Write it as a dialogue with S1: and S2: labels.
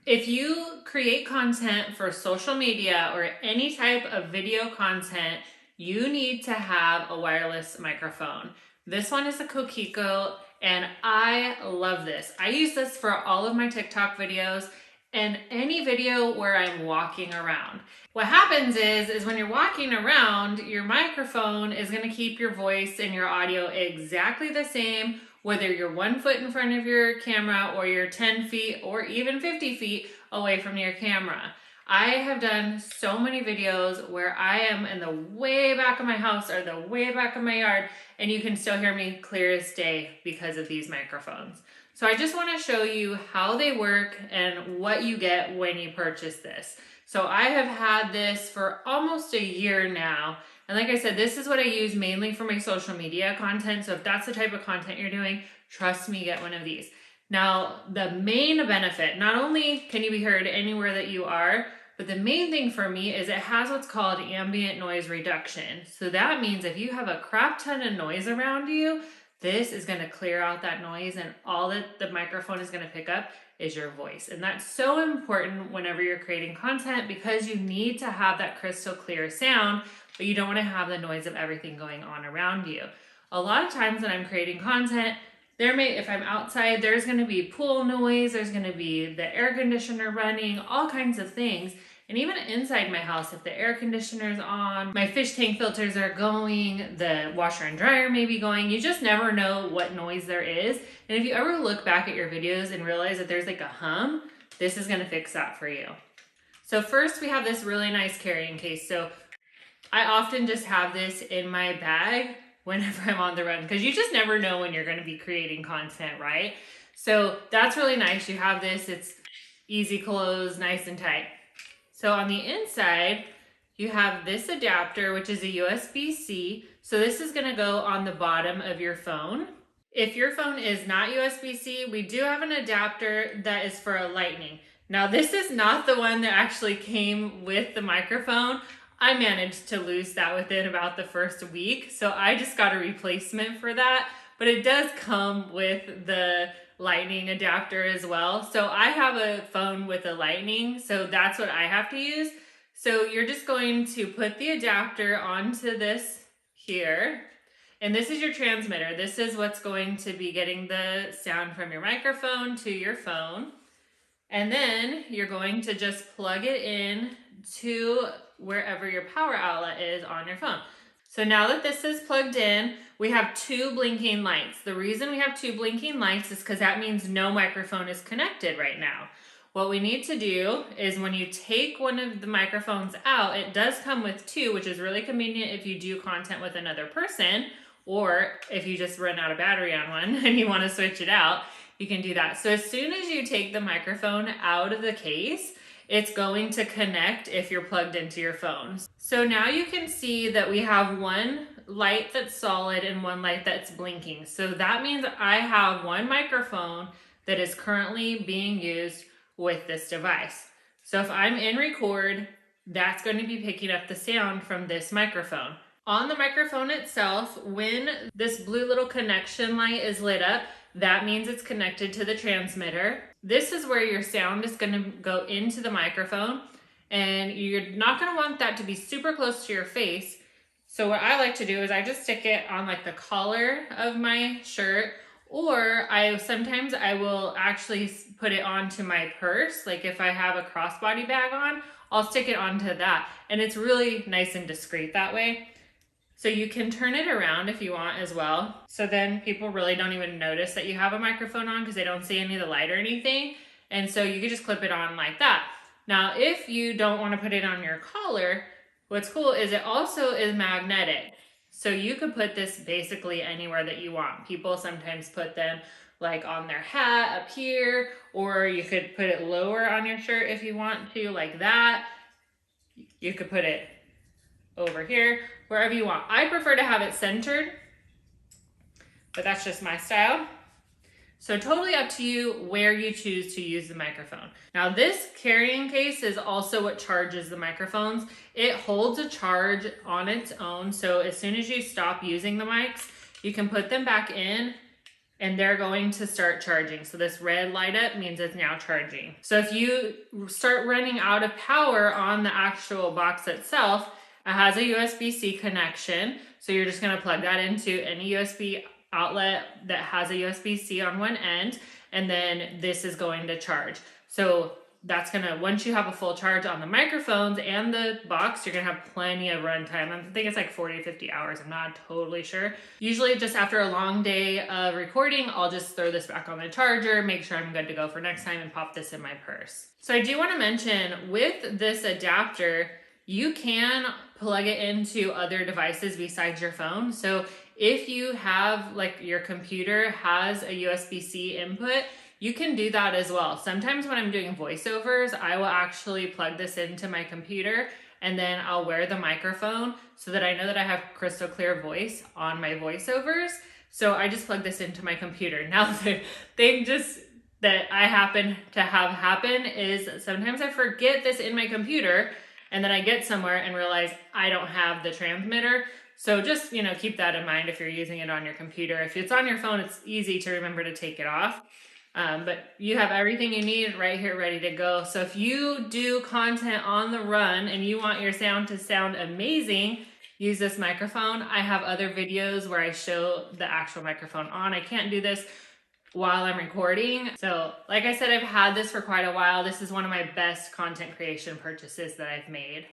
S1: If you create content for social media or any type of video content, you need to have a wireless microphone. This one is a KUKIHO, and I love this. I use this for all of my TikTok videos and any video where I'm walking around. What happens is when you're walking around, your microphone is going to keep your voice and your audio exactly the same, whether you're 1 foot in front of your camera or you're 10 feet or even 50 feet away from your camera. I have done so many videos where I am in the way back of my house or the way back of my yard, and you can still hear me clear as day because of these microphones. So I just want to show you how they work and what you get when you purchase this. So I have had this for almost a year now. And like I said, this is what I use mainly for my social media content. So if that's the type of content you're doing, trust me, get one of these. Now, the main benefit, not only can you be heard anywhere that you are, but the main thing for me is it has what's called ambient noise reduction. So that means if you have a crap ton of noise around you, this is going to clear out that noise, and all that the microphone is going to pick up is your voice. And that's so important whenever you're creating content, because you need to have that crystal clear sound, but you don't want to have the noise of everything going on around you. A lot of times when I'm creating content, if I'm outside, there's going to be pool noise, there's going to be the air conditioner running, all kinds of things. And even inside my house, if the air conditioner's on, my fish tank filters are going, the washer and dryer may be going, you just never know what noise there is. And if you ever look back at your videos and realize that there's like a hum, this is going to fix that for you. So first we have this really nice carrying case. So I often just have this in my bag whenever I'm on the run, because you just never know when you're going to be creating content, right? So that's really nice. You have this, it's easy close, nice and tight. So on the inside, you have this adapter, which is a USB-C. So this is going to go on the bottom of your phone. If your phone is not USB-C, we do have an adapter that is for a lightning. Now this is not the one that actually came with the microphone. I managed to lose that within about the first week, so I just got a replacement for that, but it does come with the lightning adapter as well. So I have a phone with a lightning, so that's what I have to use. So you're just going to put the adapter onto this here, and this is your transmitter. This is what's going to be getting the sound from your microphone to your phone. And then you're going to just plug it in to wherever your power outlet is on your phone. So now that this is plugged in, we have 2 blinking lights. The reason we have 2 blinking lights is because that means no microphone is connected right now. What we need to do is when you take one of the microphones out, it does come with 2, which is really convenient if you do content with another person, or if you just run out of battery on one and you want to switch it out, you can do that. So as soon as you take the microphone out of the case, it's going to connect if you're plugged into your phone. So now you can see that we have 1 light that's solid and 1 light that's blinking. So that means I have 1 microphone that is currently being used with this device. So if I'm in record, that's going to be picking up the sound from this microphone. On the microphone itself, when this blue little connection light is lit up, that means it's connected to the transmitter. This is where your sound is going to go into the microphone, and you're not going to want that to be super close to your face. So what I like to do is I just stick it on like the collar of my shirt, or sometimes I will actually put it onto my purse. Like if I have a crossbody bag on, I'll stick it onto that, and it's really nice and discreet that way. So you can turn it around if you want as well. So then people really don't even notice that you have a microphone on because they don't see any of the light or anything. And so you can just clip it on like that. Now, if you don't want to put it on your collar, what's cool is it also is magnetic. So you could put this basically anywhere that you want. People sometimes put them like on their hat up here, or you could put it lower on your shirt if you want to, like that. You could put it over here, wherever you want. I prefer to have it centered, but that's just my style. So totally up to you where you choose to use the microphone. Now this carrying case is also what charges the microphones. It holds a charge on its own. So as soon as you stop using the mics, you can put them back in and they're going to start charging. So this red light up means it's now charging. So if you start running out of power on the actual box itself, it has a USB-C connection. So you're just gonna plug that into any USB outlet that has a USB-C on one end, and then this is going to charge. So that's gonna, once you have a full charge on the microphones and the box, you're gonna have plenty of runtime. I think it's like 40 to 50 hours. I'm not totally sure. Usually just after a long day of recording, I'll just throw this back on the charger, make sure I'm good to go for next time, and pop this in my purse. So I do wanna mention, with this adapter, you can plug it into other devices besides your phone. So if you have, like, your computer has a USB-C input, you can do that as well. Sometimes when I'm doing voiceovers, I will actually plug this into my computer, and then I'll wear the microphone so that I know that I have crystal clear voice on my voiceovers. So I just plug this into my computer. Now, the thing just that I happen to have happen is sometimes I forget this in my computer, and then I get somewhere and realize I don't have the transmitter. So just, you know, keep that in mind if you're using it on your computer. If it's on your phone, it's easy to remember to take it off. But you have everything you need right here ready to go. So if you do content on the run and you want your sound to sound amazing, use this microphone. I have other videos where I show the actual microphone on. I can't do this while I'm recording. So like I said, I've had this for quite a while. This is one of my best content creation purchases that I've made.